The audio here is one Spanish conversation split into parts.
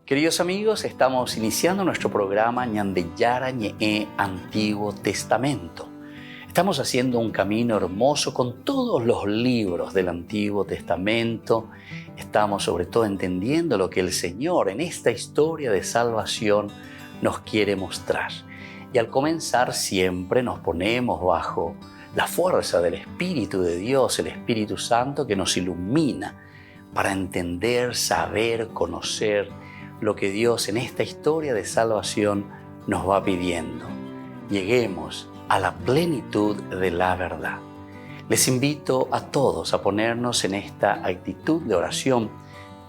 Queridos amigos, estamos iniciando nuestro programa Ñandeyara Ñe'e Antiguo Testamento. Estamos haciendo un camino hermoso con todos los libros del Antiguo Testamento. Estamos sobre todo entendiendo lo que el Señor en esta historia de salvación nos quiere mostrar. Y al comenzar siempre nos ponemos bajo la fuerza del Espíritu de Dios, el Espíritu Santo que nos ilumina para entender, saber, conocer lo que Dios en esta historia de salvación nos va pidiendo. Lleguemos a la plenitud de la verdad. Les invito a todos a ponernos en esta actitud de oración,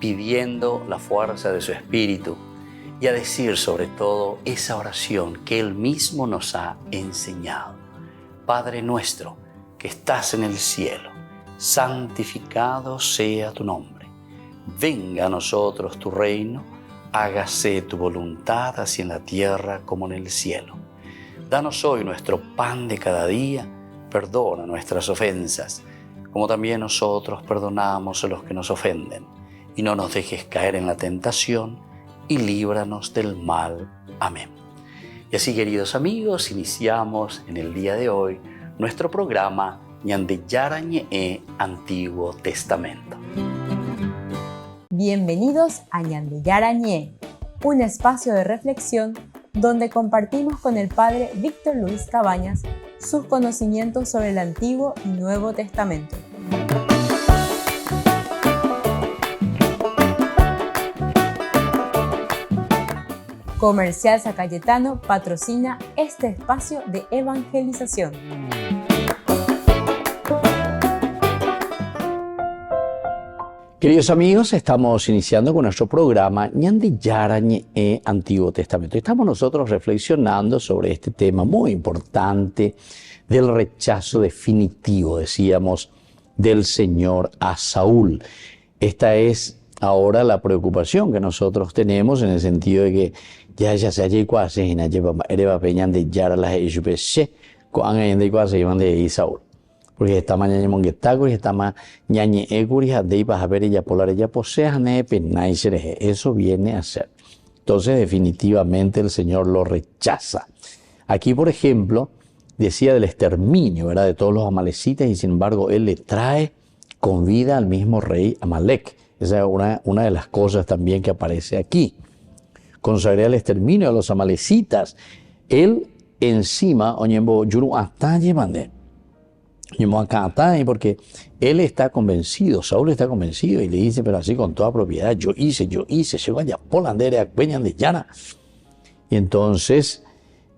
pidiendo la fuerza de su Espíritu y a decir sobre todo esa oración que Él mismo nos ha enseñado. Padre nuestro que estás en el cielo, santificado sea tu nombre. Venga a nosotros tu reino, hágase tu voluntad así en la tierra como en el cielo. Danos hoy nuestro pan de cada día, perdona nuestras ofensas, como también nosotros perdonamos a los que nos ofenden. Y no nos dejes caer en la tentación, y líbranos del mal. Amén. Y así, queridos amigos, iniciamos en el día de hoy nuestro programa Ñandeyara Ñe'e Antiguo Testamento. Bienvenidos a Ñandeyara Ñe'e, un espacio de reflexión donde compartimos con el Padre Víctor Luis Cabañas sus conocimientos sobre el Antiguo y Nuevo Testamento. Comercial San Cayetano patrocina este espacio de evangelización. Queridos amigos, estamos iniciando con nuestro programa Ñandeyara Ñe'e Antiguo Testamento. Estamos nosotros reflexionando sobre este tema muy importante del rechazo definitivo, decíamos, del Señor a Saúl. Esta es ahora la preocupación que nosotros tenemos en el sentido de que ya se haya quase en Areba Ñandeyara las Ejupeshe, con de quase iban de Saúl. Porque está mañana monguetago y está más ñañe eguri de a ver ella polar ella posea nepe naisere. Eso viene a ser. Entonces definitivamente el Señor lo rechaza. Aquí, por ejemplo, decía del exterminio, ¿verdad?, de todos los amalecitas, y sin embargo él le trae con vida al mismo rey Amalek. Esa es una de las cosas también que aparece aquí. Consagré el exterminio de los amalecitas. Él encima, oñembo yuru hasta llevande. Porque él está convencido, Saúl está convencido y le dice, pero así con toda propiedad, yo hice, llegó allá polandere a Ñandeyara. Y entonces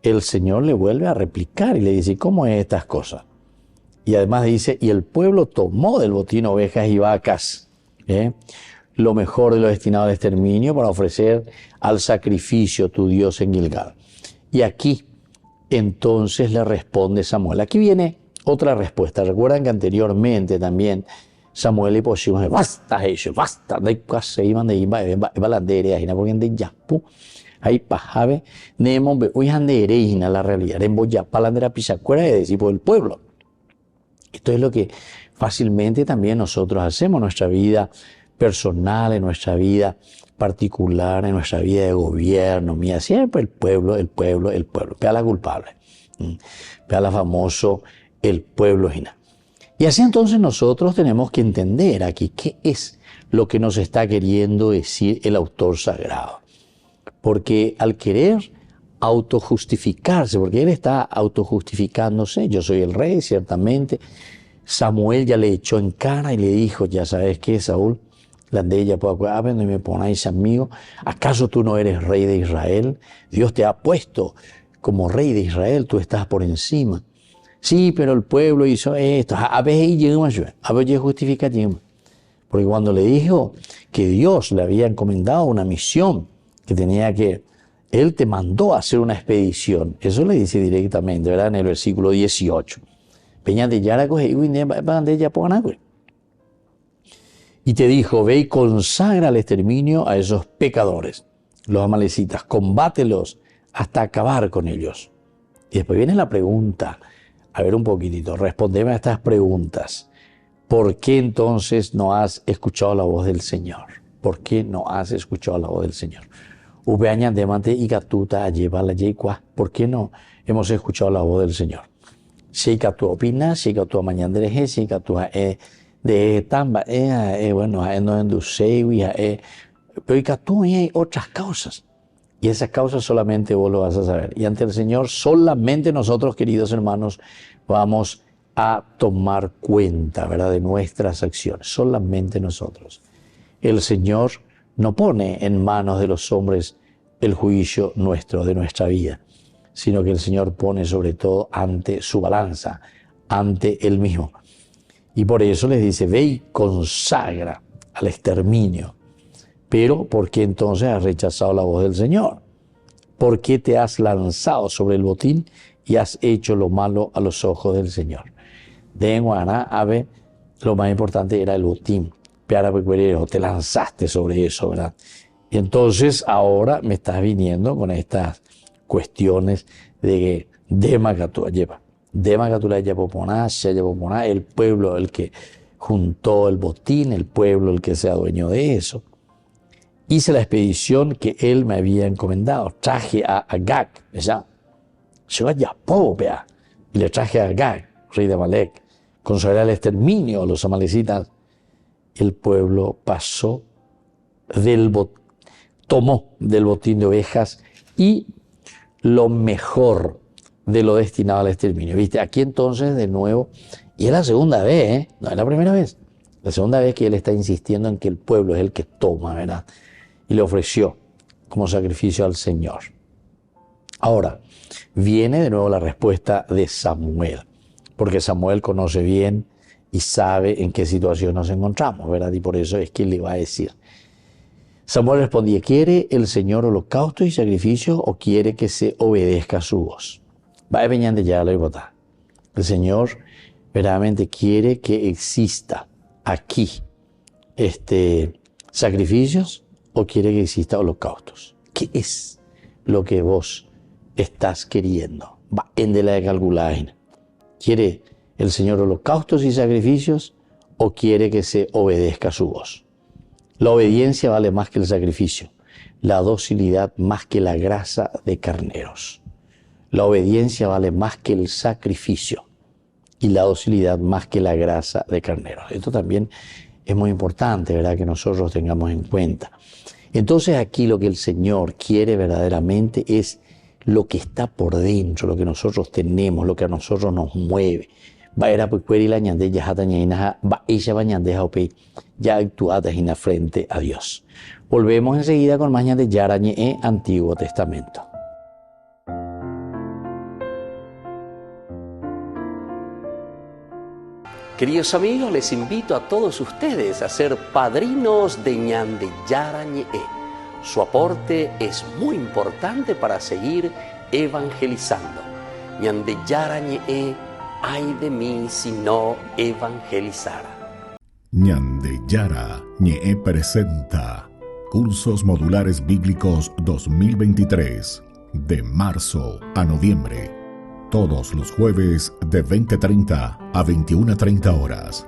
el Señor le vuelve a replicar y le dice, ¿cómo es estas cosas? Y además dice, y el pueblo tomó del botín ovejas y vacas, lo mejor de lo destinado al exterminio para ofrecer al sacrificio tu Dios en Gilgal. Y aquí entonces le responde Samuel. Aquí viene otra respuesta. Recuerdan que anteriormente también Samuel y pusimos basta eso, basta de casi iban de balandere ahí porque de yapu ahí pajabe nemo be hoy ande la realidad en boya palandera pisacuera de decir por el pueblo. Esto es lo que fácilmente también nosotros hacemos en nuestra vida personal, en nuestra vida particular, en nuestra vida de gobierno. Mira, siempre el pueblo. Pea la culpable. Pea la famoso el pueblo es. Y así entonces nosotros tenemos que entender aquí qué es lo que nos está queriendo decir el autor sagrado. Porque al querer autojustificarse, porque él está autojustificándose, yo soy el rey, ciertamente, Samuel ya le echó en cara y le dijo, ya sabes qué, Saúl, la de ella y me ponéis amigo, ¿acaso tú no eres rey de Israel? Dios te ha puesto como rey de Israel, tú estás por encima. Sí, pero el pueblo hizo esto. A veces justifica. Porque cuando le dijo que Dios le había encomendado una misión, que tenía que, Él te mandó a hacer una expedición. Eso le dice directamente, ¿verdad? En el versículo 18. Y te dijo, ve y consagra el exterminio a esos pecadores, los amalecitas, combátelos hasta acabar con ellos. Y después viene la pregunta. A ver un poquitito, respondeme a estas preguntas. ¿Por qué entonces no has escuchado la voz del Señor? ¿Por qué no has escuchado la voz del Señor? Upeaña de mante y gatuta lleva la yecua. ¿Por qué no hemos escuchado la voz del Señor? Si tu opina, si tu mañana de si tu de tamba, bueno, no enduce, pero y tú hay otras causas. Y esas causas solamente vos lo vas a saber. Y ante el Señor, solamente nosotros, queridos hermanos, vamos a tomar cuenta, ¿verdad?, de nuestras acciones. Solamente nosotros. El Señor no pone en manos de los hombres el juicio nuestro, de nuestra vida, sino que el Señor pone sobre todo ante su balanza, ante Él mismo. Y por eso les dice, ve y consagra al exterminio. Pero, ¿por qué entonces has rechazado la voz del Señor? ¿Por qué te has lanzado sobre el botín y has hecho lo malo a los ojos del Señor? De Guaná, ave, lo más importante era el botín. Te lanzaste sobre eso, ¿verdad? Y entonces ahora me estás viniendo con estas cuestiones de que Demacatúa lleva. Demacatúa lleva el pueblo el que juntó el botín, el pueblo el que sea dueño de eso. Hice la expedición que él me había encomendado. Traje a Agag, ya. Llegó a Yapó, y le traje a Agag, rey de Amalek, consagré el exterminio a los amalecitas. El pueblo pasó tomó del botín de ovejas y lo mejor de lo destinado al exterminio. ¿Viste? Aquí entonces, de nuevo, y es la segunda vez, no es la primera vez, la segunda vez que él está insistiendo en que el pueblo es el que toma, ¿verdad? Y le ofreció como sacrificio al Señor. Ahora, viene de nuevo la respuesta de Samuel, porque Samuel conoce bien y sabe en qué situación nos encontramos, ¿verdad? Y por eso es que le va a decir. Samuel respondía, ¿quiere el Señor holocausto y sacrificio o quiere que se obedezca a su voz? Va a venir de ya la votar. El Señor verdaderamente quiere que exista aquí sacrificios o quiere que exista holocaustos. ¿Qué es lo que vos estás queriendo? Va en de la de calcular. ¿Quiere el Señor holocaustos y sacrificios o quiere que se obedezca a su voz? La obediencia vale más que el sacrificio, la docilidad más que la grasa de carneros. La obediencia vale más que el sacrificio y la docilidad más que la grasa de carneros. Esto también es muy importante, ¿verdad?, que nosotros tengamos en cuenta. Entonces aquí lo que el Señor quiere verdaderamente es lo que está por dentro, lo que nosotros tenemos, lo que a nosotros nos mueve. Ya actuadas en la frente a Dios. Volvemos enseguida con Mañana de Yarañe en Antiguo Testamento. Queridos amigos, les invito a todos ustedes a ser padrinos de Ñande Yarañe. Su aporte es muy importante para seguir evangelizando. Ñande Yarañe, ay de mí si no evangelizara. Ñande Yara Ñe presenta Cursos Modulares Bíblicos 2023, de marzo a noviembre. Todos los jueves de 20:30 a 21:30 horas.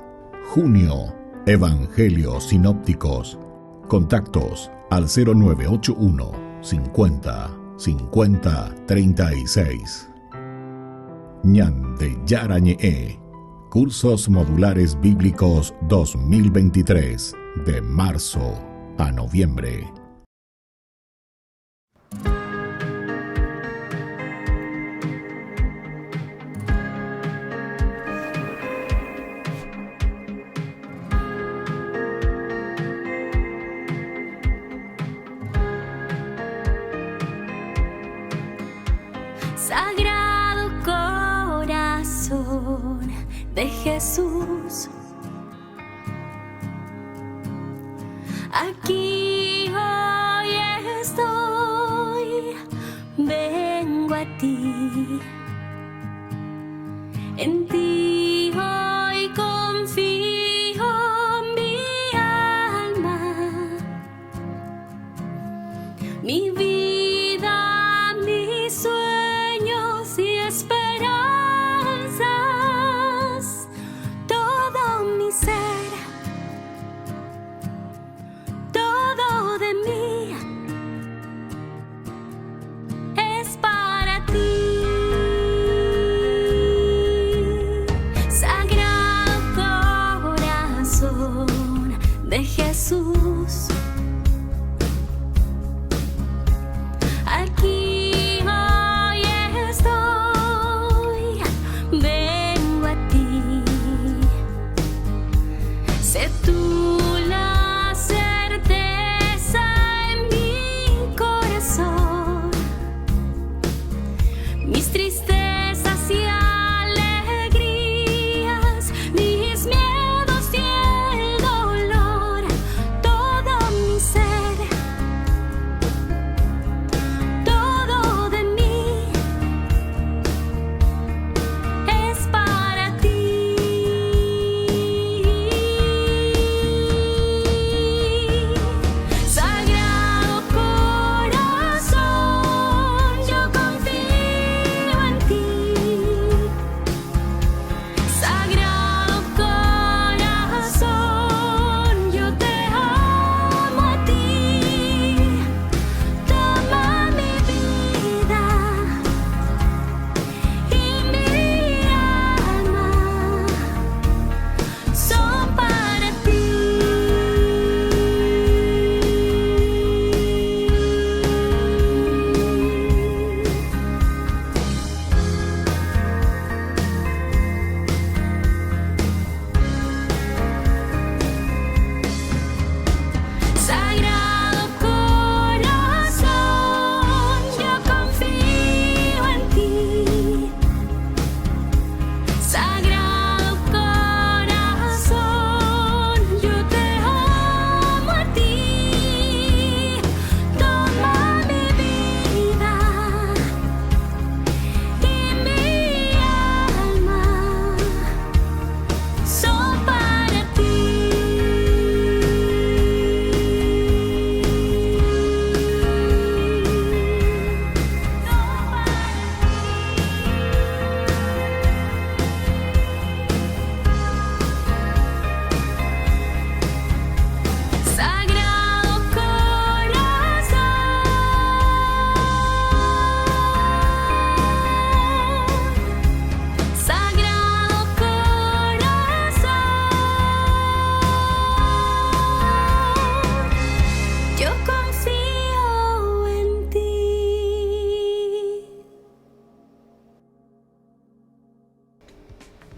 Junio, Evangelios Sinópticos. Contactos al 0981 50 50 36. Ñande Yara Ñe, Cursos Modulares Bíblicos 2023, de marzo a noviembre. Sagrado corazón de Jesús, aquí hoy estoy, vengo a ti, en ti hoy confío mi alma, mi vida, mis sueños y esperanzas, todo mi ser, todo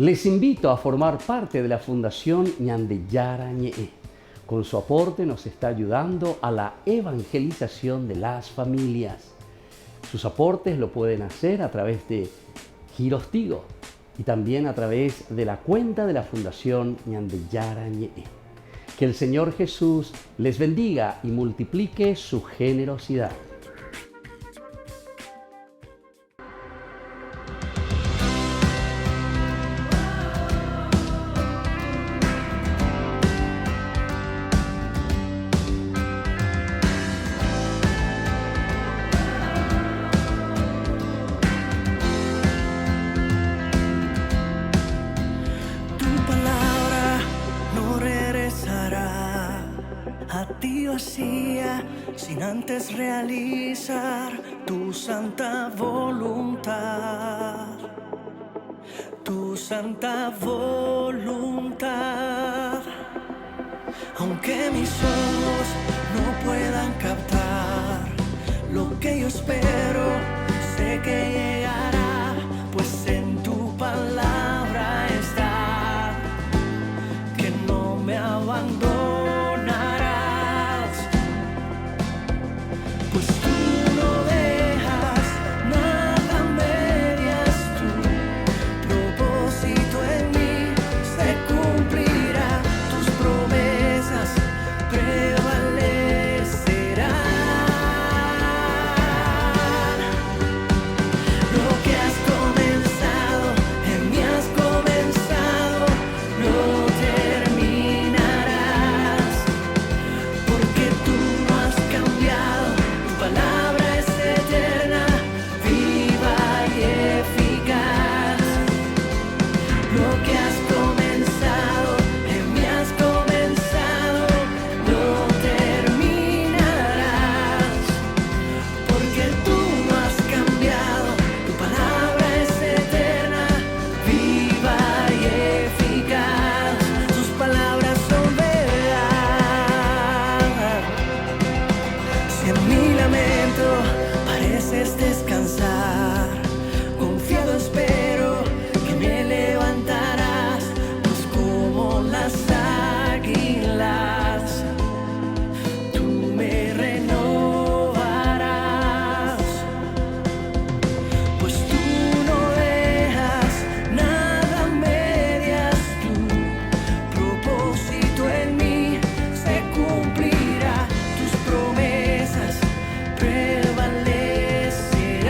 Les invito a formar parte de la Fundación Ñandeyara Ñe'e. Con su aporte nos está ayudando a la evangelización de las familias. Sus aportes lo pueden hacer a través de Giros Tigo y también a través de la cuenta de la Fundación Ñandeyara Ñe'e. Que el Señor Jesús les bendiga y multiplique su generosidad. A ti vacía, sin antes realizar tu santa voluntad. Tu santa voluntad. Aunque mis ojos no puedan captar lo que yo espero, sé que llegará, pues en tu palabra está, que no me abandonarás. Pues tú no dejas nada a medias, tu propósito en mí se cumplirá, tus promesas prevalecerán. Lo que has comenzado, en mí has comenzado, lo terminarás, porque tú no has cambiado. Tu palabra es eterna, viva y eficaz. Lo que has comenzado, en mí has comenzado, lo terminarás, porque tú no has cambiado. Tu palabra es eterna, viva y eficaz. Tus palabras son verdad. Si en mi lamento pareces descansar, confiado espero que me levantarás, pues como las águilas tú me renovarás. Pues tú no dejas nada a medias, tu propósito en mí se cumplirá, tus promesas prevalecerán.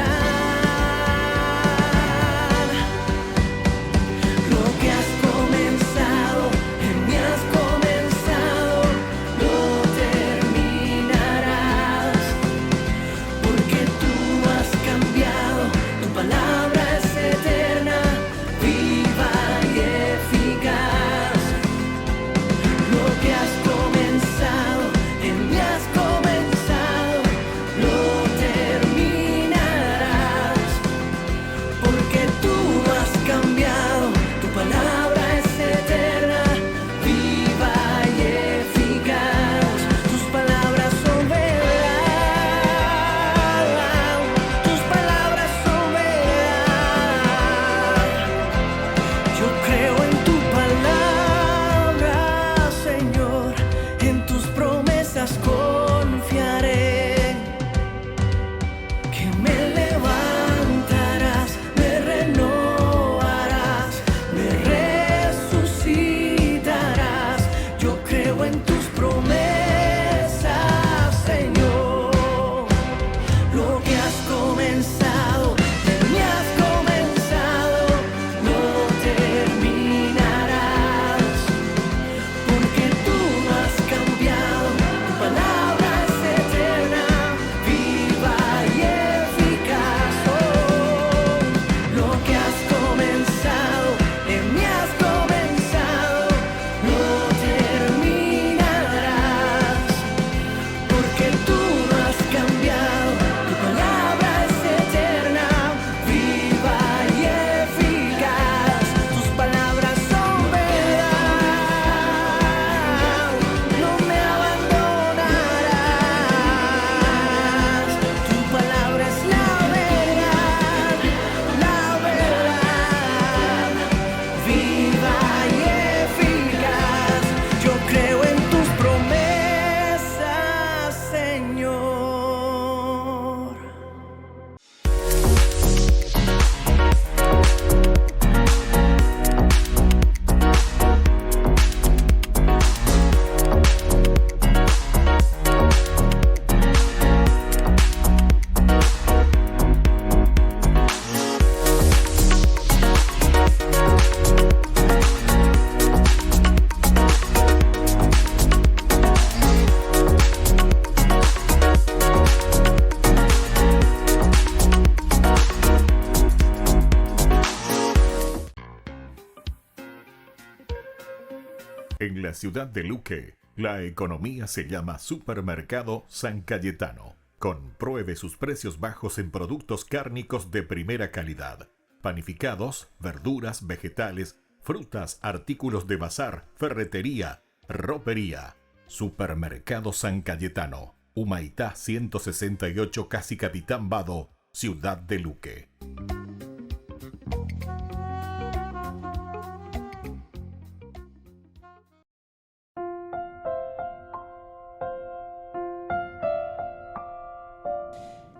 En la ciudad de Luque, la economía se llama Supermercado San Cayetano. Compruebe sus precios bajos en productos cárnicos de primera calidad. Panificados, verduras, vegetales, frutas, artículos de bazar, ferretería, ropería. Supermercado San Cayetano, Humaitá 168, Casi Capitán Vado, ciudad de Luque.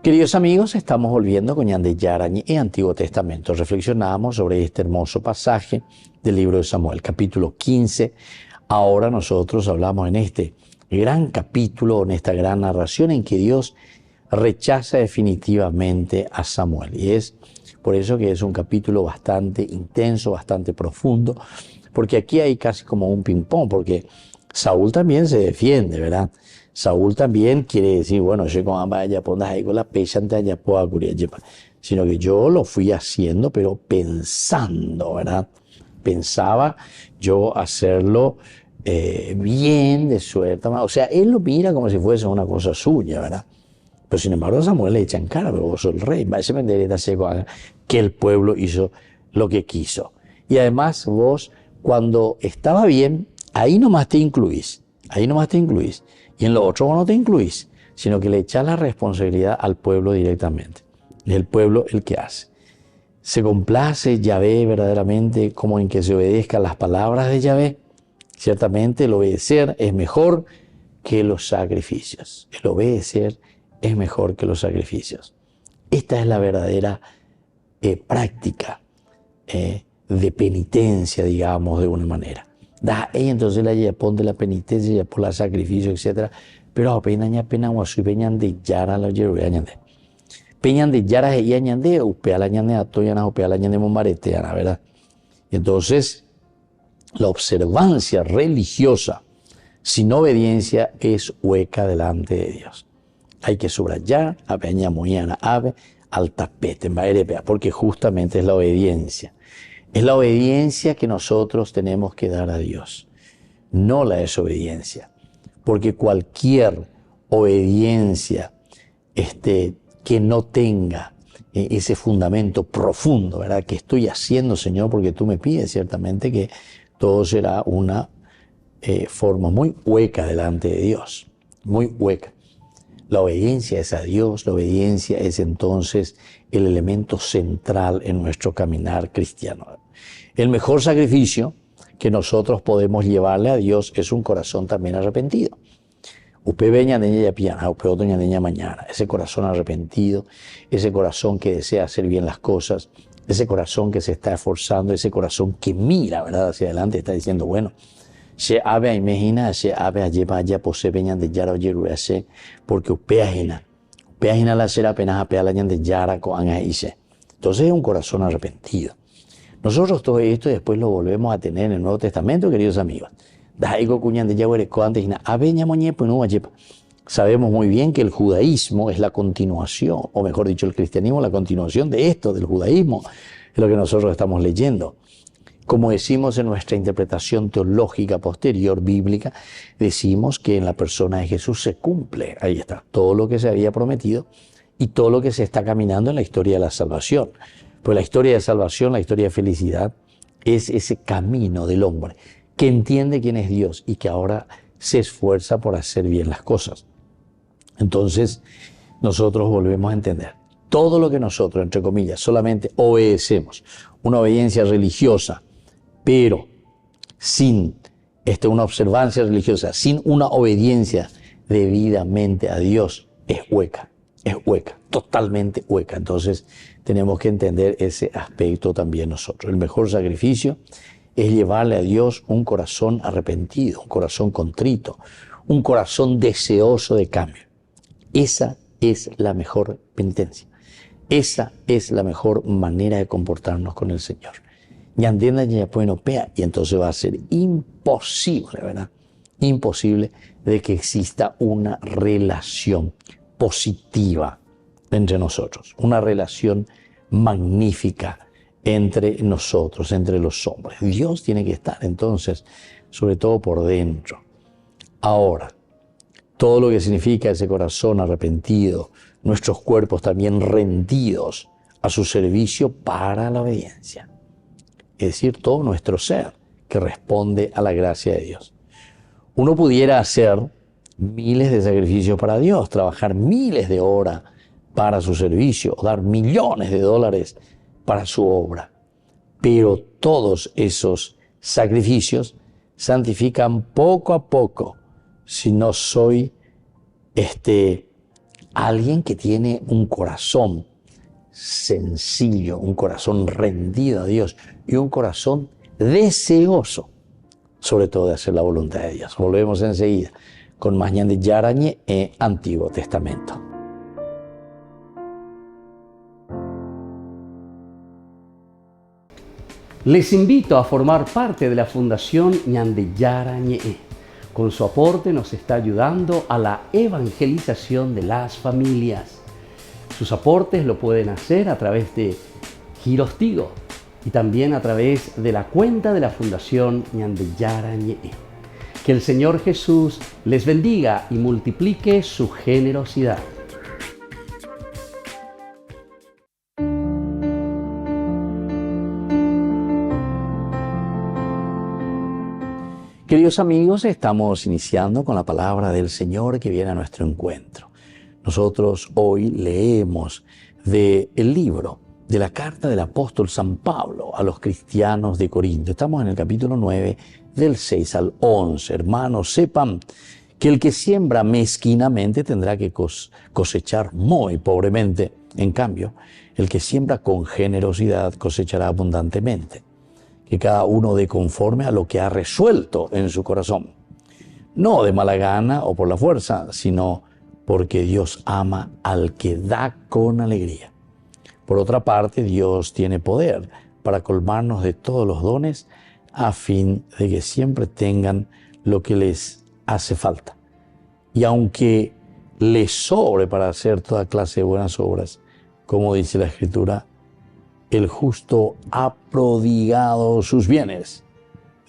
Queridos amigos, estamos volviendo con Ñandeyara Ñe'e, Antiguo Testamento. Reflexionamos sobre este hermoso pasaje del libro de Samuel, capítulo 15. Ahora nosotros hablamos en este gran capítulo, en esta gran narración en que Dios rechaza definitivamente a Samuel. Y es por eso que es un capítulo bastante intenso, bastante profundo, porque aquí hay casi como un ping-pong, porque Saúl también se defiende, ¿verdad? Saúl también quiere decir, bueno, yo con vaya pondas ahí con la pecha ante allá puedo sino que yo lo fui haciendo, pero pensando, ¿verdad? Pensaba yo hacerlo bien, de suerte, o sea, él lo mira como si fuese una cosa suya, ¿verdad? Pero sin embargo a Samuel le echan cara, pero vos sos el rey, que el pueblo hizo lo que quiso. Y además vos, cuando estaba bien, ahí nomás te incluís. Y en lo otro vos no te incluís, sino que le echas la responsabilidad al pueblo directamente. Es el pueblo el que hace. ¿Se complace Yahvé verdaderamente como en que se obedezcan las palabras de Yahvé? Ciertamente el obedecer es mejor que los sacrificios. El obedecer es mejor que los sacrificios. Esta es la verdadera práctica de penitencia, digamos, de una manera. Entonces la yapón de la penitencia, ya por la sacrificio, etc. Pero apenas peñan de yara la yeruyañande. Peñan de yara y añande, upea la ñande atoyana, upea la ñande momareteana, ¿verdad? Y entonces la observancia religiosa sin obediencia es hueca delante de Dios. Hay que subrayar, apeña moyana, ave, al tapete, porque justamente es la obediencia. Es la obediencia que nosotros tenemos que dar a Dios, no la desobediencia. Porque cualquier obediencia que no tenga ese fundamento profundo, ¿verdad? Que estoy haciendo, Señor, porque tú me pides, ciertamente que todo será una forma muy hueca delante de Dios, muy hueca. La obediencia es a Dios, la obediencia es entonces el elemento central en nuestro caminar cristiano. El mejor sacrificio que nosotros podemos llevarle a Dios es un corazón también arrepentido. Mañana. Ese corazón arrepentido, ese corazón que desea hacer bien las cosas, ese corazón que se está esforzando, ese corazón que mira, ¿verdad?, hacia adelante, está diciendo, bueno, se ave a imagina, se ave a llevar ya pose veñan de yara o yeruase, porque upeajina la será apenas apea la de yara con hice. Entonces es un corazón arrepentido. Nosotros todo esto después lo volvemos a tener en el Nuevo Testamento, queridos amigos. Sabemos muy bien que el judaísmo es la continuación, o mejor dicho, el cristianismo, la continuación de esto, del judaísmo, es lo que nosotros estamos leyendo. Como decimos en nuestra interpretación teológica posterior, bíblica, decimos que en la persona de Jesús se cumple, ahí está, todo lo que se había prometido y todo lo que se está caminando en la historia de la salvación. Pues la historia de salvación, la historia de felicidad, es ese camino del hombre que entiende quién es Dios y que ahora se esfuerza por hacer bien las cosas. Entonces, nosotros volvemos a entender todo lo que nosotros, entre comillas, solamente obedecemos, una obediencia religiosa, pero sin una observancia religiosa, sin una obediencia debidamente a Dios, es hueca, totalmente hueca. Entonces tenemos que entender ese aspecto también nosotros. El mejor sacrificio es llevarle a Dios un corazón arrepentido, un corazón contrito, un corazón deseoso de cambio. Esa es la mejor penitencia. Esa es la mejor manera de comportarnos con el Señor. Y entonces va a ser imposible, ¿verdad? Imposible de que exista una relación positiva entre nosotros, una relación magnífica entre nosotros, entre los hombres. Dios tiene que estar entonces, sobre todo por dentro. Ahora, todo lo que significa ese corazón arrepentido, nuestros cuerpos también rendidos a su servicio para la obediencia. Es decir, todo nuestro ser que responde a la gracia de Dios. Uno pudiera hacer miles de sacrificios para Dios, trabajar miles de horas para su servicio, dar millones de dólares para su obra. Pero todos esos sacrificios santifican poco a poco si no soy alguien que tiene un corazón sencillo, un corazón rendido a Dios y un corazón deseoso, sobre todo de hacer la voluntad de Dios. Volvemos enseguida con más Ñande Yarañe en Antiguo Testamento. Les invito a formar parte de la Fundación Ñande Yarañe. Con su aporte nos está ayudando a la evangelización de las familias. Sus aportes lo pueden hacer a través de Giros Tigo y también a través de la cuenta de la Fundación Ñande Yarañe. Que el Señor Jesús les bendiga y multiplique su generosidad. Queridos amigos, estamos iniciando con la palabra del Señor que viene a nuestro encuentro. Nosotros hoy leemos del libro de la carta del apóstol San Pablo a los cristianos de Corinto. Estamos en el capítulo 9, del 6 al 11. Hermanos, sepan que el que siembra mezquinamente tendrá que cosechar muy pobremente. En cambio, el que siembra con generosidad cosechará abundantemente. Que cada uno dé conforme a lo que ha resuelto en su corazón. No de mala gana o por la fuerza, sino porque Dios ama al que da con alegría. Por otra parte, Dios tiene poder para colmarnos de todos los dones a fin de que siempre tengan lo que les hace falta. Y aunque les sobre para hacer toda clase de buenas obras, como dice la Escritura, el justo ha prodigado sus bienes,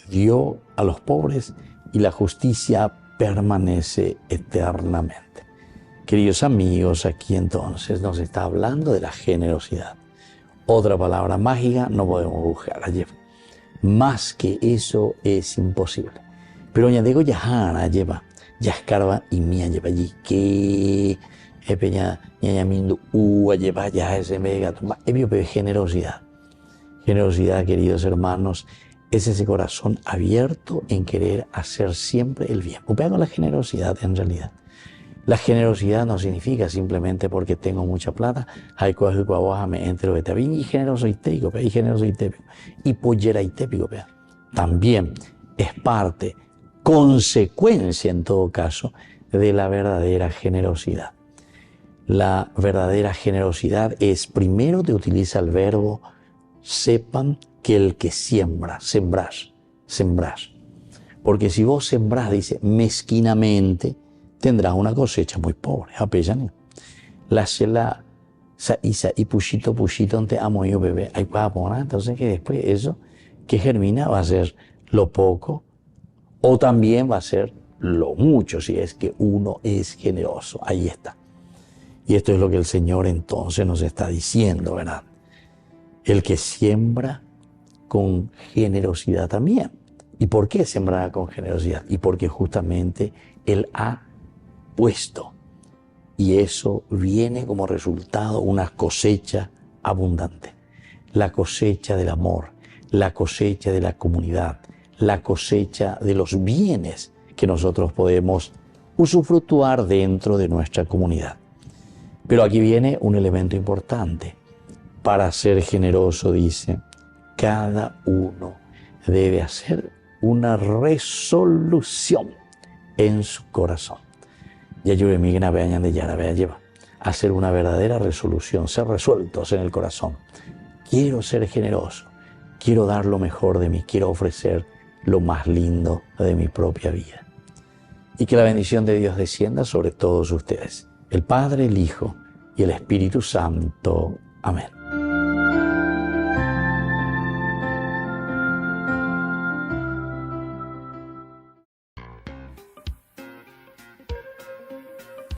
dio a los pobres y la justicia permanece eternamente. Queridos amigos, aquí entonces nos está hablando de la generosidad. Otra palabra mágica no podemos buscar allí. Más que eso es imposible. Pero añadigo yahana lleva, yascarva y mía lleva allí que peña ñañamindo lleva ya ese mega tumba. Generosidad. Generosidad, queridos hermanos, es ese corazón abierto en querer hacer siempre el bien. Upea con la generosidad en realidad. La generosidad no significa simplemente porque tengo mucha plata, hay cosas que me entero de tabín y generoso y tépico, y generoso y tépico, y pollera y tépico. También es parte, consecuencia en todo caso, de la verdadera generosidad. La verdadera generosidad es, primero te utiliza el verbo, sepan que el que siembra, sembrás. Porque si vos sembrás, dice, mezquinamente, tendrás una cosecha muy pobre. La shela y puchito ante amo yo bebé. Hay para poner, entonces que después eso que germina va a ser lo poco o también va a ser lo mucho si es que uno es generoso. Ahí está. Y esto es lo que el Señor entonces nos está diciendo, ¿verdad? El que siembra con generosidad también. ¿Y por qué sembrará con generosidad? Y porque justamente Él ha puesto. Y eso viene como resultado una cosecha abundante. La cosecha del amor, la cosecha de la comunidad, la cosecha de los bienes que nosotros podemos usufructuar dentro de nuestra comunidad. Pero aquí viene un elemento importante. Para ser generoso, dice, cada uno debe hacer una resolución en su corazón. Ya yo me de Yara lleva hacer una verdadera resolución, ser resueltos en el corazón. Quiero ser generoso, quiero dar lo mejor de mí, quiero ofrecer lo más lindo de mi propia vida. Y que la bendición de Dios descienda sobre todos ustedes, el Padre, el Hijo y el Espíritu Santo. Amén.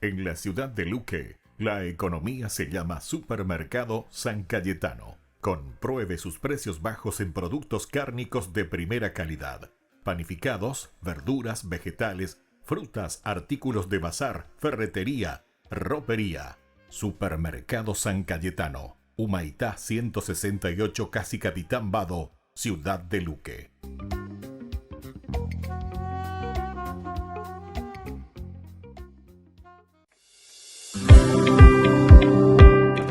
En la ciudad de Luque, la economía se llama Supermercado San Cayetano. Compruebe sus precios bajos en productos cárnicos de primera calidad. Panificados, verduras, vegetales, frutas, artículos de bazar, ferretería, ropería. Supermercado San Cayetano. Humaitá 168, Casi Capitán Vado, ciudad de Luque.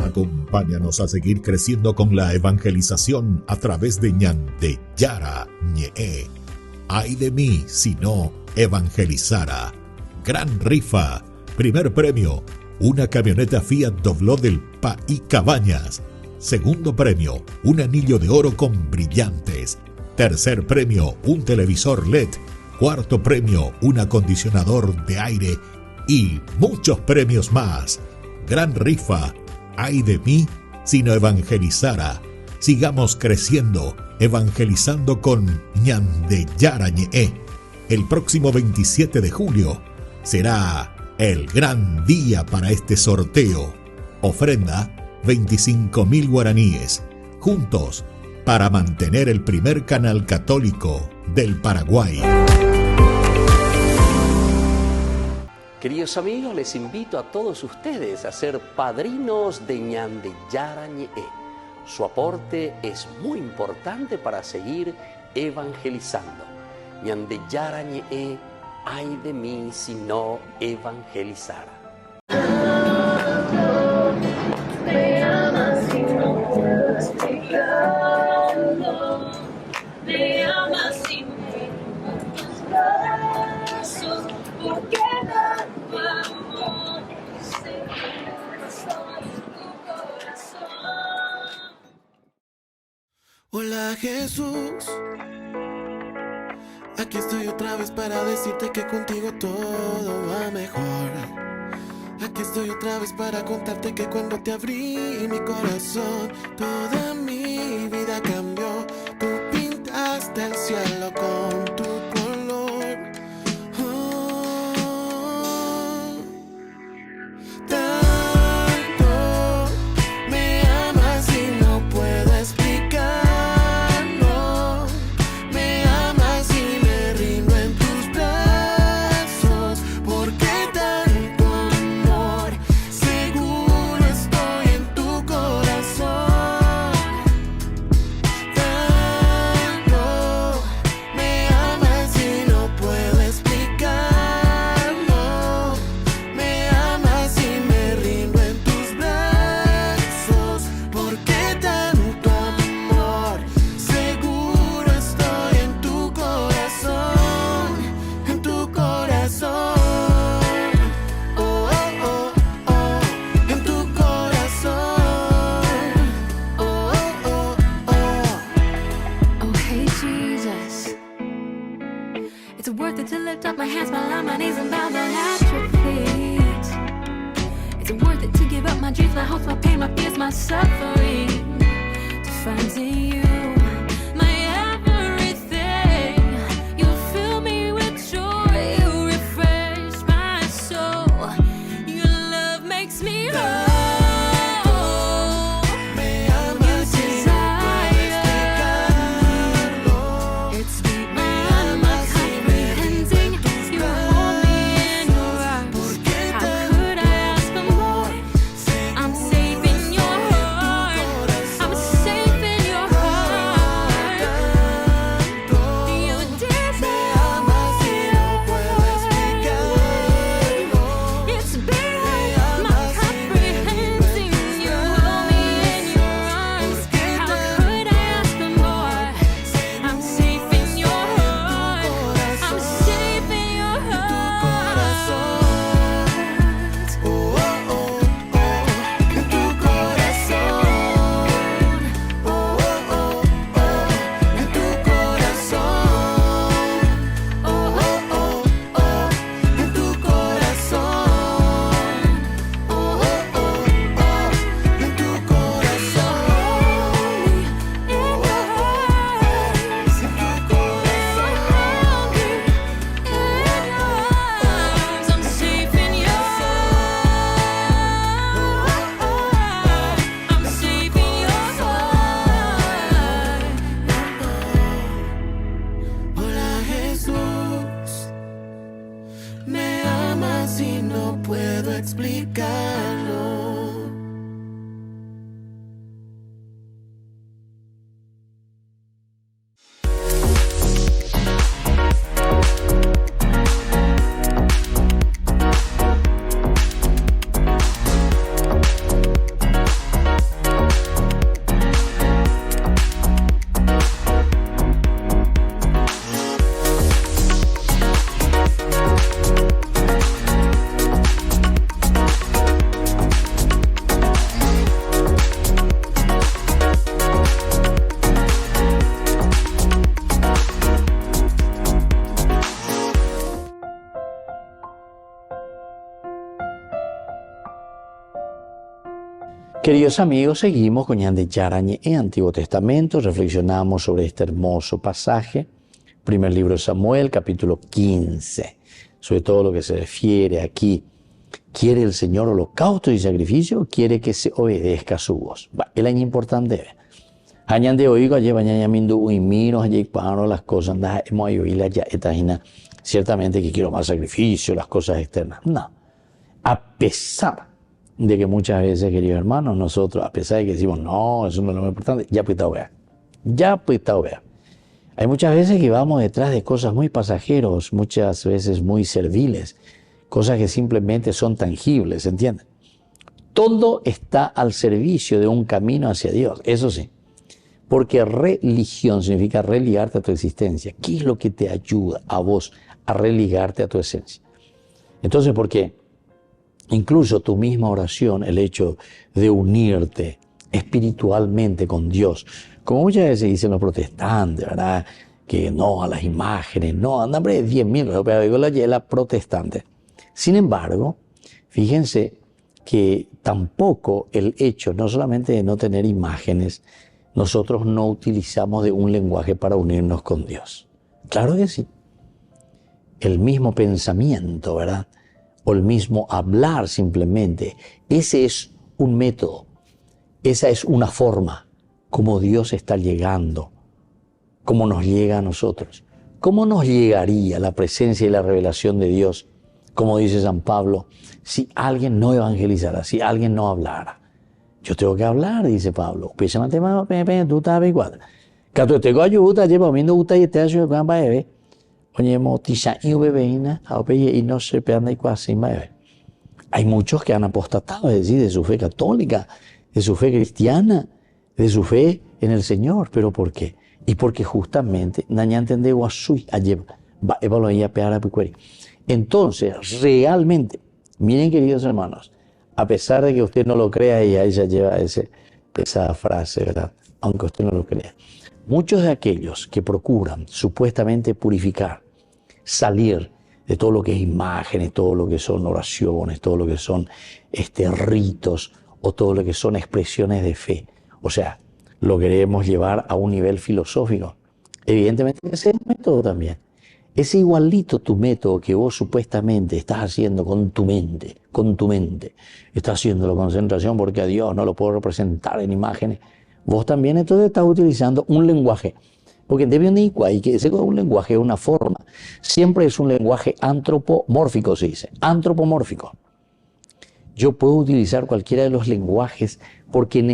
Acompáñanos a seguir creciendo con la evangelización a través de Ñande Yara Ñe. Ay de mí si no evangelizara. Gran rifa. Primer premio, una camioneta Fiat Dobló del Paí Cabañas. Segundo premio, un anillo de oro con brillantes. Tercer premio, un televisor LED. Cuarto premio, un acondicionador de aire. Y muchos premios más. Gran rifa. Ay de mí si no evangelizara. Sigamos creciendo, evangelizando con Ñande Yara Ñe. El próximo 27 de julio será el gran día para este sorteo. Ofrenda 25.000 guaraníes. Juntos para mantener el primer canal católico del Paraguay. Queridos amigos, les invito a todos ustedes a ser padrinos de Ñande Yara Ñe. Su aporte es muy importante para seguir evangelizando. Ñande Yara Ñe, ay de mí si no evangelizara. Me amas y no puedo explicarlo. Me amas y me tus brazos. Porque tanto amor seguro estoy en tu corazón. Hola Jesús, aquí estoy otra vez para decirte que contigo todo va mejor. Aquí estoy otra vez para contarte que cuando te abrí mi corazón, toda mi vida cambió. Tú pintaste el cielo con tu color. Tanto me amas y no puedo explicarlo. Me amas y me rindo en tus brazos. Porque tanto amor seguro estoy en tu corazón. Tanto me amas y no puedo explicarlo. Me amas y me rindo en tus brazos. Porque tanto amor seguro estoy en tu corazón. En tu corazón. Oh, oh, oh, oh. En tu corazón. Oh, oh, oh, oh. Oh, hey, Jesus. It's worth it to lift up my hands while I'm on my knees and bow down at your feet. It's worth it to give up my dreams, my hopes, my pain, my fears, my suffering. To find in you my everything. You fill me with joy, you refresh my soul. Your love makes me whole. Me amas y no puedo explicarlo. It's deep, Me my amas y me rindo en tus you hold me in your brazos. arms. Porque How tanto could I ask for more? I'm seguro safe in your estoy en tu heart. I'm corazón. safe in your heart. Queridos amigos, seguimos con Ñan de Yarañe en Antiguo Testamento. Reflexionamos sobre este hermoso pasaje. Primer libro de Samuel, capítulo 15. Sobre todo lo que se refiere aquí. ¿Quiere el Señor holocausto y sacrificio o quiere que se obedezca a su voz? El año importante. Añan de oigo, allí bañaña mindu y miro, allí cuando las cosas andas, hemos oído ya esta ciertamente que quiero más sacrificio, las cosas externas. No. A pesar de que muchas veces, queridos hermanos, nosotros, a pesar de que decimos, no, eso no es lo más importante, ya pues está vea. Hay muchas veces que vamos detrás de cosas muy pasajeros, muchas veces muy serviles, cosas que simplemente son tangibles, ¿entienden? Todo está al servicio de un camino hacia Dios, eso sí. Porque religión significa religarte a tu existencia. ¿Qué es lo que te ayuda a vos a religarte a tu esencia? Entonces, porque incluso tu misma oración, el hecho de unirte espiritualmente con Dios, como muchas veces dicen los protestantes, ¿verdad? Que no a las imágenes, no, andan de 10.000, pero digo la protestante. Sin embargo, fíjense que tampoco el hecho, no solamente de no tener imágenes, nosotros no utilizamos de un lenguaje para unirnos con Dios. Claro que sí. El mismo pensamiento, ¿verdad? O el mismo hablar simplemente. Ese es un método. Esa es una forma como Dios está llegando, como nos llega a nosotros. ¿Cómo nos llegaría la presencia y la revelación de Dios, como dice San Pablo, si alguien no evangelizara, si alguien no hablara? Yo tengo que hablar, dice Pablo. Hay muchos que han apostatado, es decir, de su fe católica, de su fe cristiana, de su fe en el Señor. ¿Pero por qué? Y porque justamente entonces, realmente, miren, queridos hermanos, a pesar de que usted no lo crea, y ella lleva esa frase, ¿verdad? Aunque usted no lo crea. Muchos de aquellos que procuran supuestamente purificar, salir de todo lo que es imágenes, todo lo que son oraciones, todo lo que son ritos o todo lo que son expresiones de fe. O sea, lo queremos llevar a un nivel filosófico. Evidentemente ese es el método también. Es igualito tu método que vos supuestamente estás haciendo con tu mente, estás haciendo la concentración porque a Dios no lo puedo representar en imágenes. Vos también entonces estás utilizando un lenguaje, porque debe y que ese un lenguaje es una forma, siempre es un lenguaje antropomórfico, se dice, antropomórfico. Yo puedo utilizar cualquiera de los lenguajes porque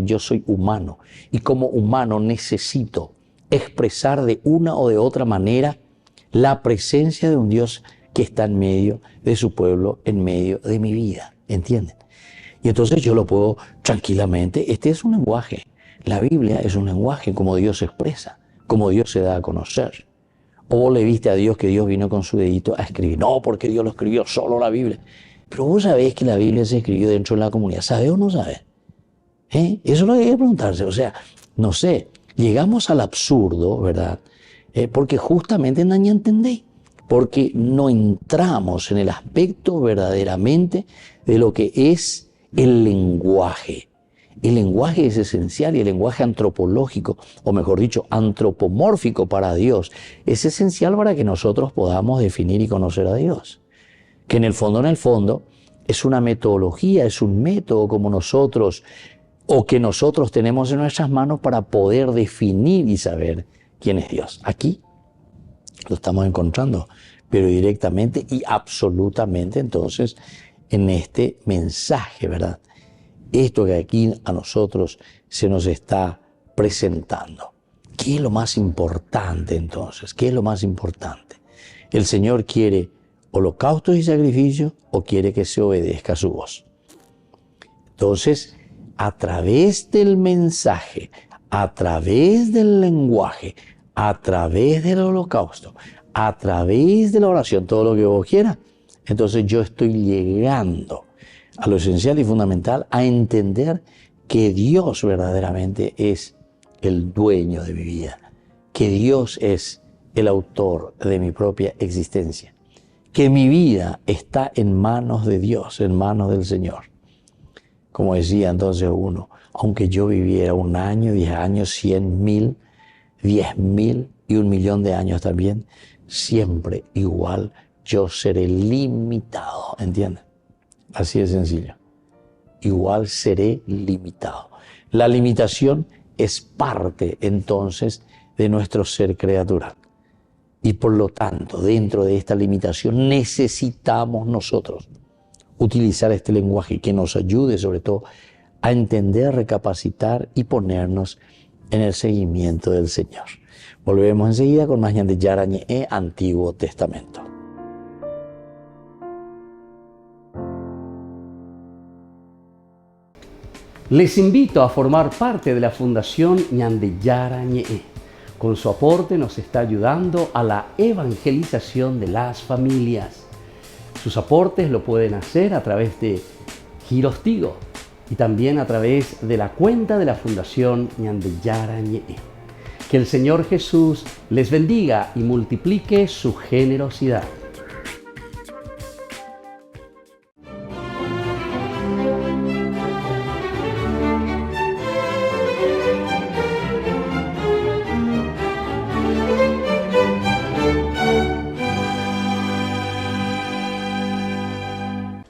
yo soy humano, y como humano necesito expresar de una o de otra manera la presencia de un Dios que está en medio de su pueblo, en medio de mi vida, ¿entienden? Y entonces yo lo puedo tranquilamente, este es un lenguaje, la Biblia es un lenguaje como Dios se expresa, como Dios se da a conocer. O vos le viste a Dios que Dios vino con su dedito a escribir, no, porque Dios lo escribió solo la Biblia. Pero vos sabés que la Biblia se escribió dentro de la comunidad, ¿sabés o no sabés? Eso es lo que hay que preguntarse, o sea, no sé, llegamos al absurdo, ¿verdad? Porque justamente no entendéis, porque no entramos en el aspecto verdaderamente de lo que es el lenguaje. El lenguaje es esencial y el lenguaje antropológico, o mejor dicho, antropomórfico para Dios, es esencial para que nosotros podamos definir y conocer a Dios. Que en el fondo, es una metodología, es un método como nosotros, o que nosotros tenemos en nuestras manos para poder definir y saber quién es Dios. Aquí lo estamos encontrando, pero directamente y absolutamente entonces en este mensaje, ¿verdad? Esto que aquí a nosotros se nos está presentando. ¿Qué es lo más importante entonces? ¿Qué es lo más importante? ¿El Señor quiere holocaustos y sacrificios o quiere que se obedezca a su voz? Entonces, a través del mensaje, a través del lenguaje, a través del holocausto, a través de la oración, todo lo que vos quieras, entonces yo estoy llegando a lo esencial y fundamental, a entender que Dios verdaderamente es el dueño de mi vida, que Dios es el autor de mi propia existencia, que mi vida está en manos de Dios, en manos del Señor. como decía entonces uno, aunque yo viviera 1 año, 10 años, 100.000, 10.000 y 1.000.000 de años también, siempre igual yo seré limitado, ¿entienden? Así de sencillo. Igual seré limitado. La limitación es parte entonces de nuestro ser criatural. Y por lo tanto, dentro de esta limitación necesitamos nosotros utilizar este lenguaje que nos ayude sobre todo a entender, recapacitar y ponernos en el seguimiento del Señor. Volvemos enseguida con más Ñan de Yara Ñe'e, Antiguo Testamento. Les invito a formar parte de la Fundación Ñan de Yara Ñe'e. Con su aporte nos está ayudando a la evangelización de las familias. Sus aportes lo pueden hacer a través de Giros Tigo y también a través de la cuenta de la Fundación Ñan de Yara Ñe'e. Que el Señor Jesús les bendiga y multiplique su generosidad.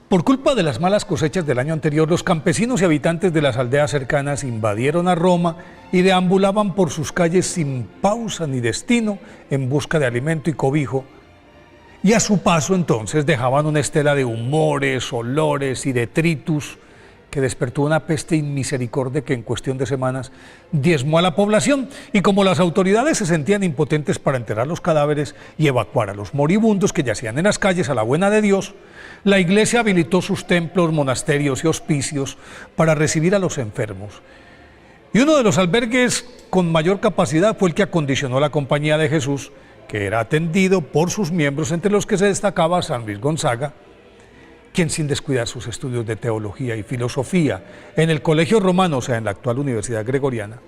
Por culpa de las malas cosechas del año anterior, los campesinos y habitantes de las aldeas cercanas invadieron a Roma y deambulaban por sus calles sin pausa ni destino en busca de alimento y cobijo. Y a su paso entonces dejaban una estela de humores, olores y detritus que despertó una peste inmisericordia que en cuestión de semanas diezmó a la población. Y como las autoridades se sentían impotentes para enterrar los cadáveres y evacuar a los moribundos que yacían en las calles a la buena de Dios, la iglesia habilitó sus templos, monasterios y hospicios para recibir a los enfermos. Y uno de los albergues con mayor capacidad fue el que acondicionó la Compañía de Jesús, que era atendido por sus miembros, entre los que se destacaba San Luis Gonzaga, quien sin descuidar sus estudios de teología y filosofía en el Colegio Romano, o sea, en la actual Universidad Gregoriana,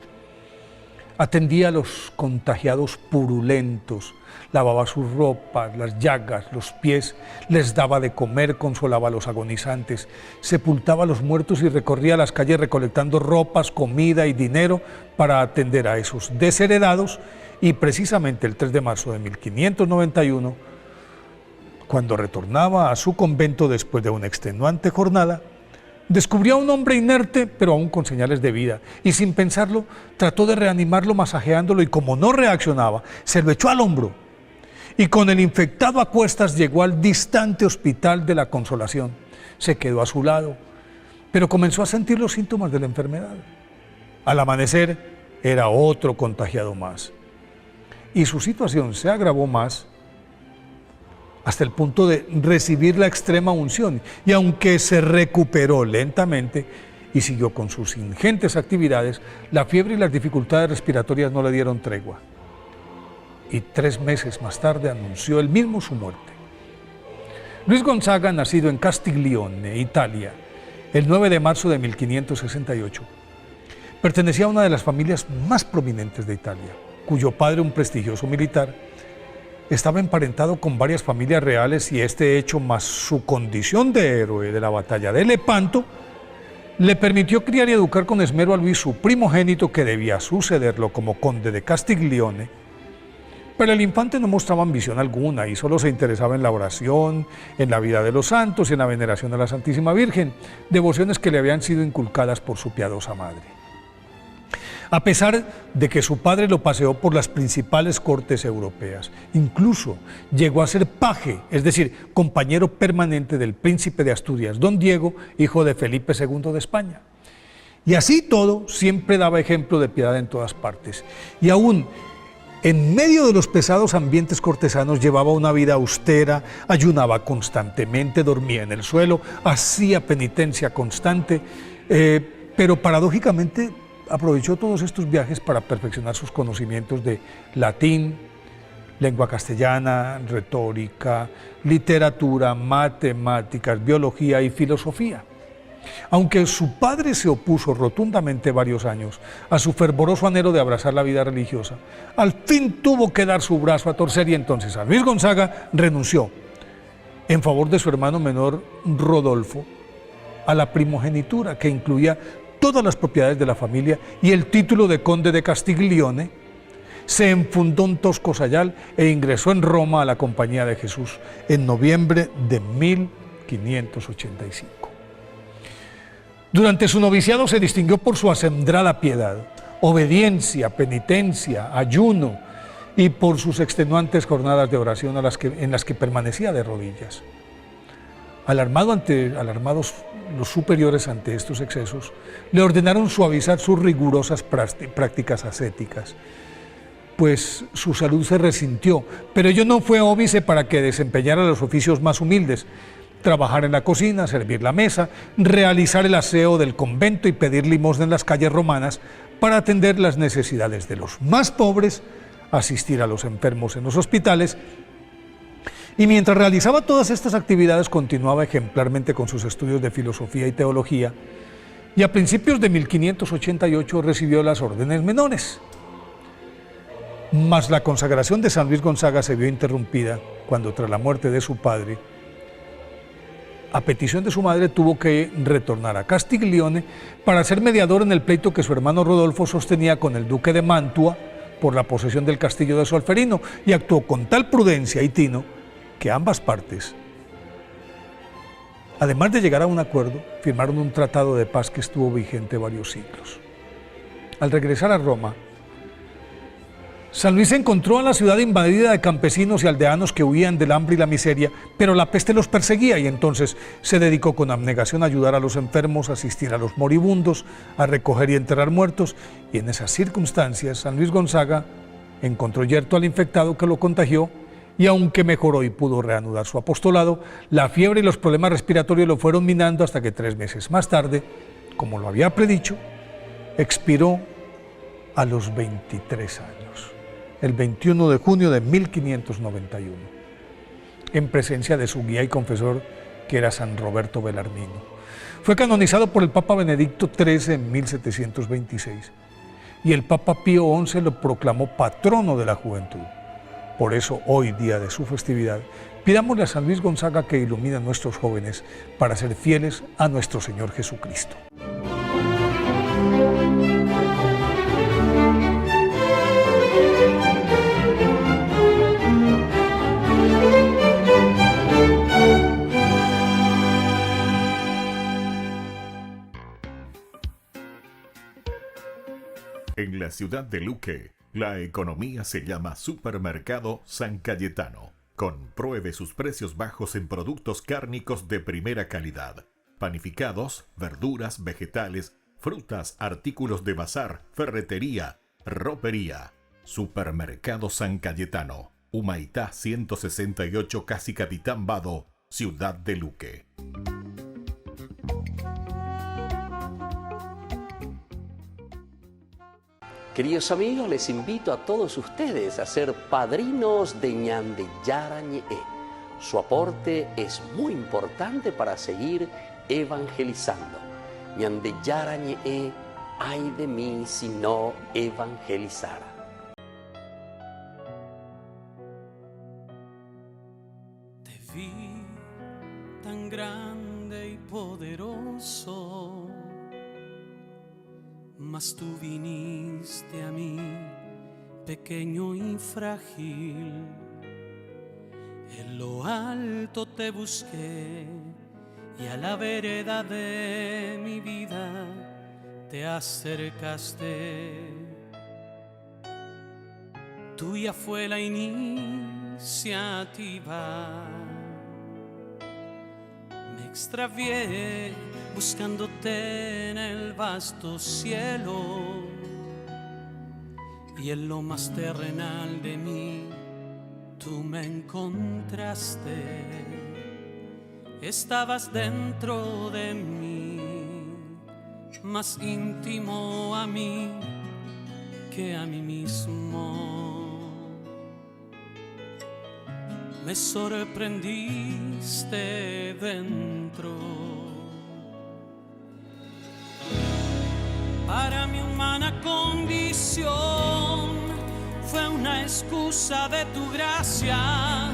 atendía a los contagiados purulentos, lavaba sus ropas, las llagas, los pies, les daba de comer, consolaba a los agonizantes, sepultaba a los muertos y recorría las calles recolectando ropas, comida y dinero para atender a esos desheredados. Y precisamente el 3 de marzo de 1591, cuando retornaba a su convento después de una extenuante jornada, descubrió a un hombre inerte, pero aún con señales de vida, y sin pensarlo, trató de reanimarlo masajeándolo, y como no reaccionaba, se lo echó al hombro, y con el infectado a cuestas llegó al distante Hospital de la Consolación. Se quedó a su lado, pero comenzó a sentir los síntomas de la enfermedad. Al amanecer, era otro contagiado más, y su situación se agravó más, hasta el punto de recibir la extrema unción, y aunque se recuperó lentamente y siguió con sus ingentes actividades, la fiebre y las dificultades respiratorias no le dieron tregua. Y 3 meses más tarde anunció él mismo su muerte. Luis Gonzaga, nacido en Castiglione, Italia, el 9 de marzo de 1568, pertenecía a una de las familias más prominentes de Italia, cuyo padre, un prestigioso militar, estaba emparentado con varias familias reales, y este hecho, más su condición de héroe de la batalla de Lepanto, le permitió criar y educar con esmero a Luis, su primogénito, que debía sucederlo como conde de Castiglione. Pero el infante no mostraba ambición alguna y solo se interesaba en la oración, en la vida de los santos y en la veneración a la Santísima Virgen, devociones que le habían sido inculcadas por su piadosa madre. A pesar de que su padre lo paseó por las principales cortes europeas, incluso llegó a ser paje, es decir, compañero permanente del príncipe de Asturias, don Diego, hijo de Felipe II de España. Y así todo, siempre daba ejemplo de piedad en todas partes. Y aún en medio de los pesados ambientes cortesanos llevaba una vida austera, ayunaba constantemente, dormía en el suelo, hacía penitencia constante, pero paradójicamente aprovechó todos estos viajes para perfeccionar sus conocimientos de latín, lengua castellana, retórica, literatura, matemáticas, biología y filosofía. Aunque su padre se opuso rotundamente varios años a su fervoroso anhelo de abrazar la vida religiosa, al fin tuvo que dar su brazo a torcer, y entonces San Luis Gonzaga renunció en favor de su hermano menor Rodolfo, a la primogenitura, que incluía todas las propiedades de la familia y el título de conde de Castiglione, se enfundó en Tosco Sayal e ingresó en Roma a la Compañía de Jesús en noviembre de 1585. Durante su noviciado se distinguió por su acendrada piedad, obediencia, penitencia, ayuno y por sus extenuantes jornadas de oración en las que permanecía de rodillas. Alarmados los superiores ante estos excesos, le ordenaron suavizar sus rigurosas prácticas ascéticas, pues su salud se resintió, pero ello no fue óbice para que desempeñara los oficios más humildes: trabajar en la cocina, servir la mesa, realizar el aseo del convento y pedir limosna en las calles romanas para atender las necesidades de los más pobres, asistir a los enfermos en los hospitales. Y mientras realizaba todas estas actividades, continuaba ejemplarmente con sus estudios de filosofía y teología, y a principios de 1588 recibió las órdenes menores. Mas la consagración de San Luis Gonzaga se vio interrumpida cuando, tras la muerte de su padre, a petición de su madre, tuvo que retornar a Castiglione para ser mediador en el pleito que su hermano Rodolfo sostenía con el duque de Mantua por la posesión del castillo de Solferino, y actuó con tal prudencia y tino que ambas partes, además de llegar a un acuerdo, firmaron un tratado de paz que estuvo vigente varios siglos. Al regresar a Roma, San Luis se encontró a la ciudad invadida de campesinos y aldeanos que huían del hambre y la miseria, pero la peste los perseguía, y entonces se dedicó con abnegación a ayudar a los enfermos, a asistir a los moribundos, a recoger y enterrar muertos, y en esas circunstancias San Luis Gonzaga encontró yerto al infectado que lo contagió, y aunque mejoró y pudo reanudar su apostolado, la fiebre y los problemas respiratorios lo fueron minando hasta que 3 meses más tarde, como lo había predicho, expiró a los 23 años. El 21 de junio de 1591, en presencia de su guía y confesor, que era San Roberto Belarmino. Fue canonizado por el Papa Benedicto XIII en 1726, y el Papa Pío XI lo proclamó patrono de la juventud. Por eso, hoy, día de su festividad, pidámosle a San Luis Gonzaga que ilumine a nuestros jóvenes para ser fieles a nuestro Señor Jesucristo. En la ciudad de Luque, la economía se llama Supermercado San Cayetano. Compruebe sus precios bajos en productos cárnicos de primera calidad: panificados, verduras, vegetales, frutas, artículos de bazar, ferretería, ropería. Supermercado San Cayetano, Humaitá 168, Casi Capitán Vado, ciudad de Luque. Queridos amigos, les invito a todos ustedes a ser padrinos de Ñande Yara Ñe. Su aporte es muy importante para seguir evangelizando. Ñande Yara Ñe, ay de mí si no evangelizara. Te vi tan grande y poderoso, mas tú viniste a mí, pequeño y frágil. En lo alto te busqué y a la vereda de mi vida te acercaste. Tuya fue la iniciativa. Me extravié buscándote en el vasto cielo, y en lo más terrenal de mí tú me encontraste. Estabas dentro de mí, más íntimo a mí que a mí mismo. Me sorprendiste dentro. Para mi humana condición fue una excusa de tu gracia,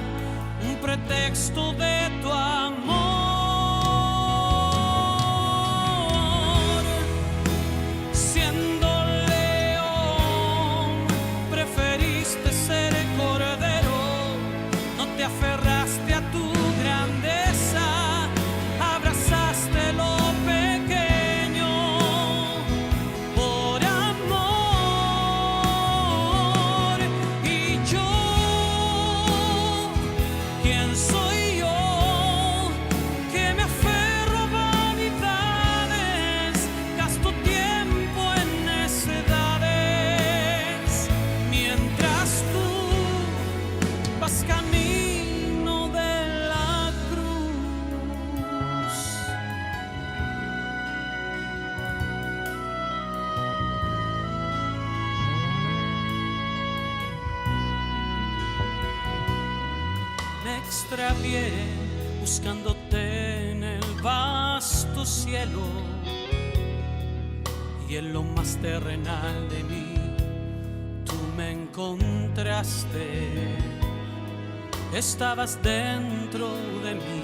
un pretexto de tu amor. extravié buscándote en el vasto cielo, y en lo más terrenal de mí tú me encontraste. Estabas dentro de mí,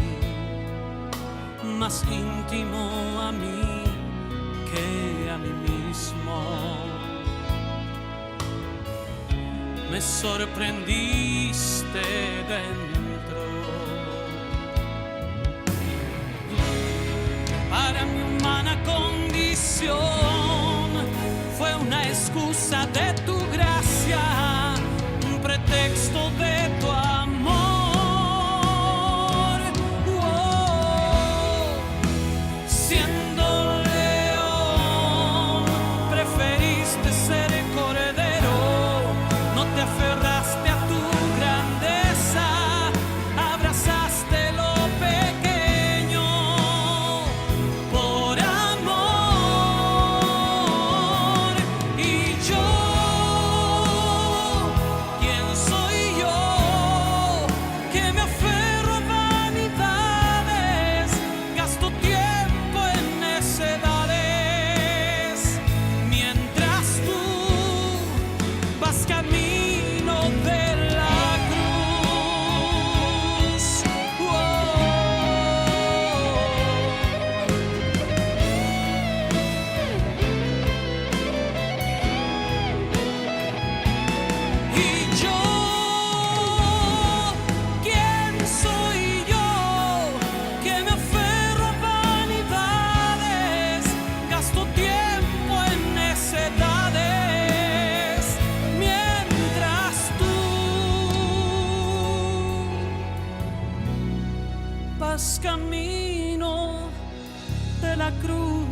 más íntimo a mí que a mí mismo. Me sorprendiste dentro. Para mi humana condición fue una excusa de tu gracia, un pretexto de tu amor. Oh, siendo león, preferiste ser cordero, no te aferraste a tu grandeza, abrazaste lo pequeño por amor. Y yo, ¿quién soy yo que me aferro a vanidades? Gasto tiempo en necedades, mientras tú vas camino de la cruz. Oh. Y yo, ¿quién soy yo que me aferro a vanidades? Gasto tiempo en necedades, mientras tú vas camino de la cruz.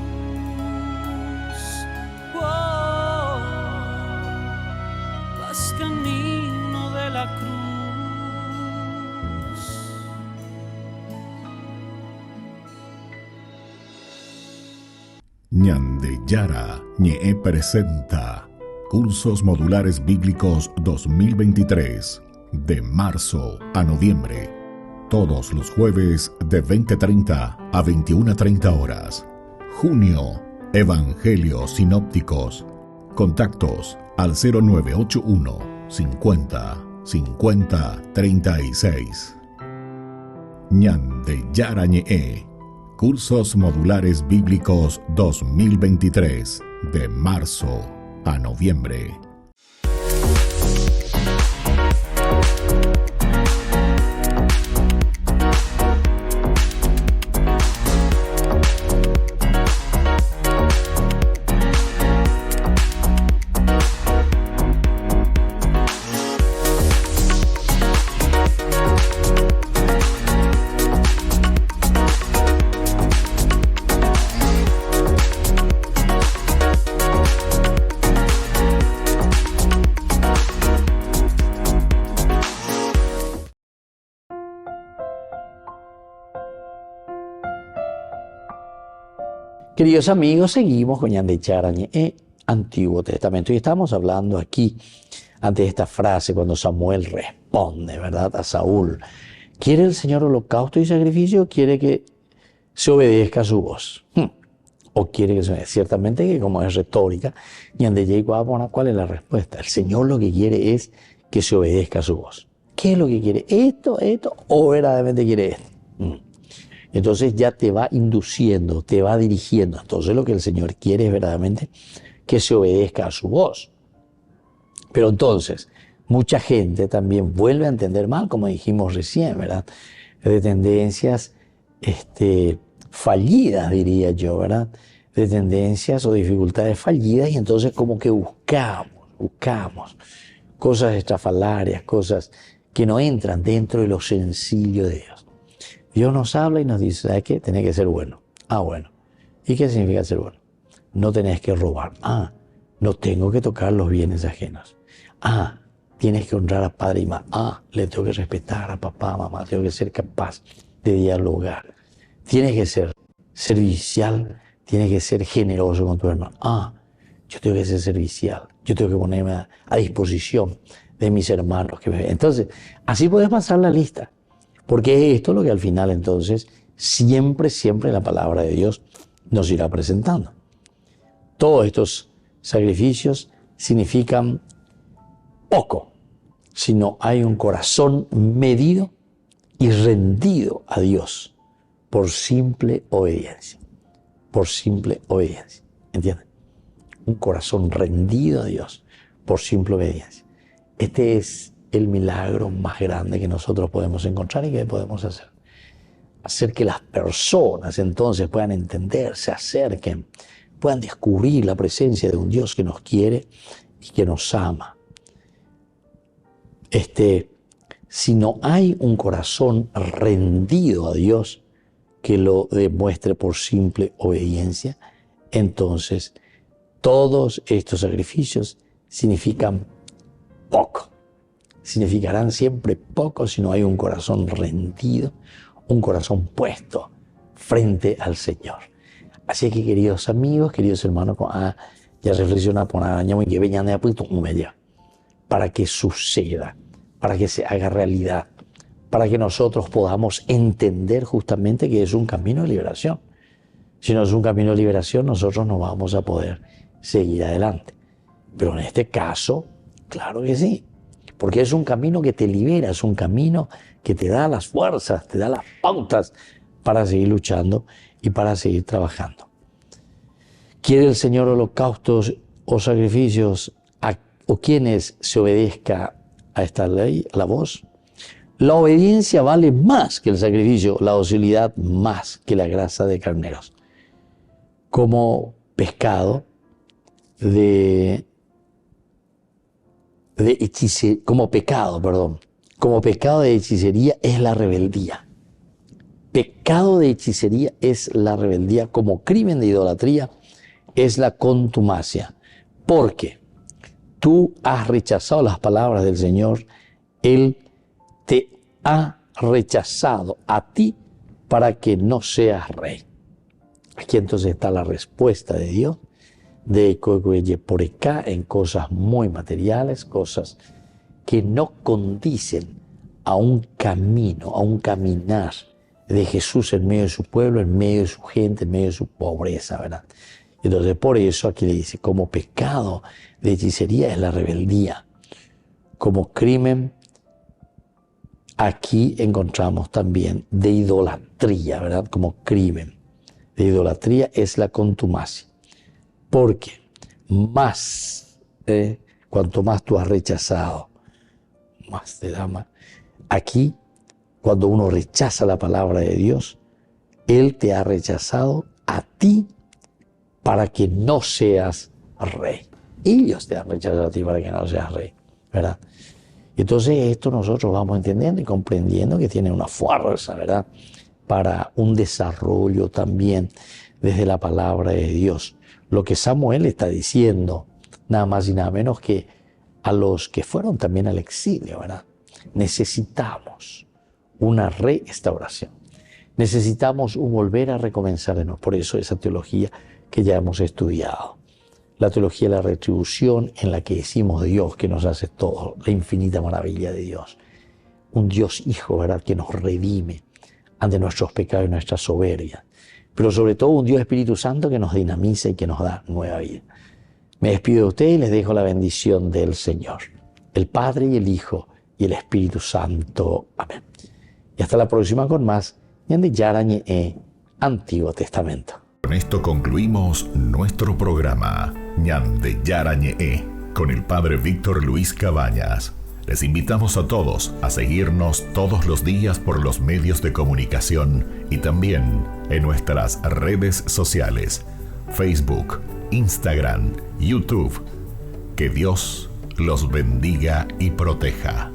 Oh, vas camino de la cruz. Ñande Yara Ñe presenta Cursos Modulares Bíblicos 2023, de marzo a noviembre, todos los jueves de 20:30 a 21:30 horas. Junio, Evangelios Sinópticos. Contactos al 0981 50 50 36. Ñande Yara Ñe, Cursos Modulares Bíblicos 2023, de marzo a noviembre. Queridos amigos, seguimos con Ñande Yara Ñe, Antiguo Testamento, y estamos hablando aquí, ante esta frase, cuando Samuel responde, ¿verdad?, a Saúl. ¿Quiere el Señor holocausto y sacrificio o quiere que se obedezca a su voz? ¿O quiere que se obedezca? Ciertamente que, como es retórica, Ñande Yara, ¿cuál es la respuesta? El Señor lo que quiere es que se obedezca a su voz. ¿Qué es lo que quiere? ¿Esto, o verdaderamente quiere esto? Entonces ya te va induciendo, te va dirigiendo. Entonces lo que el Señor quiere es verdaderamente que se obedezca a su voz. Pero entonces, mucha gente también vuelve a entender mal, como dijimos recién, ¿verdad? De tendencias fallidas, diría yo, ¿verdad? De tendencias o dificultades fallidas, y entonces como que buscamos cosas estrafalarias, cosas que no entran dentro de lo sencillo de Dios. Dios nos habla y nos dice, ¿sabes qué? Tenés que ser bueno. Bueno. ¿Y qué significa ser bueno? No tenés que robar. No tengo que tocar los bienes ajenos. Tienes que honrar a padre y madre. Le tengo que respetar a papá, mamá. Tengo que ser capaz de dialogar. Tienes que ser servicial. Tienes que ser generoso con tu hermano. Yo tengo que ser servicial. Yo tengo que ponerme a disposición de mis hermanos. Entonces, así puedes pasar la lista. Porque es esto lo que al final entonces siempre la palabra de Dios nos irá presentando. Todos estos sacrificios significan poco si no hay un corazón medido y rendido a Dios por simple obediencia. Por simple obediencia. ¿Entienden? Un corazón rendido a Dios por simple obediencia. Este es el milagro más grande que nosotros podemos encontrar y que podemos hacer. Hacer que las personas entonces puedan entender, se acerquen, puedan descubrir la presencia de un Dios que nos quiere y que nos ama. Si no hay un corazón rendido a Dios que lo demuestre por simple obediencia, entonces todos estos sacrificios significan poco. Significarán siempre poco si no hay un corazón rendido, un corazón puesto frente al Señor. Así que, queridos amigos, queridos hermanos, ya reflexiona por año y que vengan de apuesto para que suceda, para que se haga realidad, para que nosotros podamos entender justamente que es un camino de liberación. Si no es un camino de liberación, nosotros no vamos a poder seguir adelante. Pero en este caso, claro que sí, porque es un camino que te libera, es un camino que te da las fuerzas, te da las pautas para seguir luchando y para seguir trabajando. ¿Quiere el Señor holocaustos o sacrificios o quienes se obedezca a esta ley, a la voz? La obediencia vale más que el sacrificio, la docilidad más que la grasa de carneros. Como pecado de hechicería es la rebeldía. Pecado de hechicería es la rebeldía, como crimen de idolatría es la contumacia. Porque tú has rechazado las palabras del Señor, Él te ha rechazado a ti para que no seas rey. Aquí entonces está la respuesta de Dios, de por acá en cosas muy materiales, cosas que no condicen a un camino, a un caminar de Jesús en medio de su pueblo, en medio de su gente, en medio de su pobreza, ¿verdad? Entonces por eso aquí le dice, como pecado de hechicería es la rebeldía, como crimen aquí encontramos también de idolatría, ¿verdad? Como crimen de idolatría es la contumacia. Porque cuanto más tú has rechazado, más te da más. Aquí, cuando uno rechaza la palabra de Dios, Él te ha rechazado a ti para que no seas rey. Ellos te han rechazado a ti para que no seas rey, ¿verdad? Entonces esto nosotros vamos entendiendo y comprendiendo que tiene una fuerza, ¿verdad? Para un desarrollo también desde la palabra de Dios. Lo que Samuel está diciendo, nada más y nada menos que a los que fueron también al exilio, ¿verdad? Necesitamos una restauración. Necesitamos un volver a recomenzar de nuevo. Por eso esa teología que ya hemos estudiado. La teología de la retribución en la que decimos Dios que nos hace todo, la infinita maravilla de Dios. Un Dios Hijo, ¿verdad? Que nos redime ante nuestros pecados y nuestra soberbia. Pero sobre todo un Dios Espíritu Santo que nos dinamiza y que nos da nueva vida. Me despido de ustedes y les dejo la bendición del Señor, el Padre y el Hijo y el Espíritu Santo. Amén. Y hasta la próxima con más Ñande Yara Ñe Antiguo Testamento. Con esto concluimos nuestro programa Ñande Yara Ñe con el Padre Víctor Luis Cabañas. Les invitamos a todos a seguirnos todos los días por los medios de comunicación y también en nuestras redes sociales, Facebook, Instagram, YouTube. Que Dios los bendiga y proteja.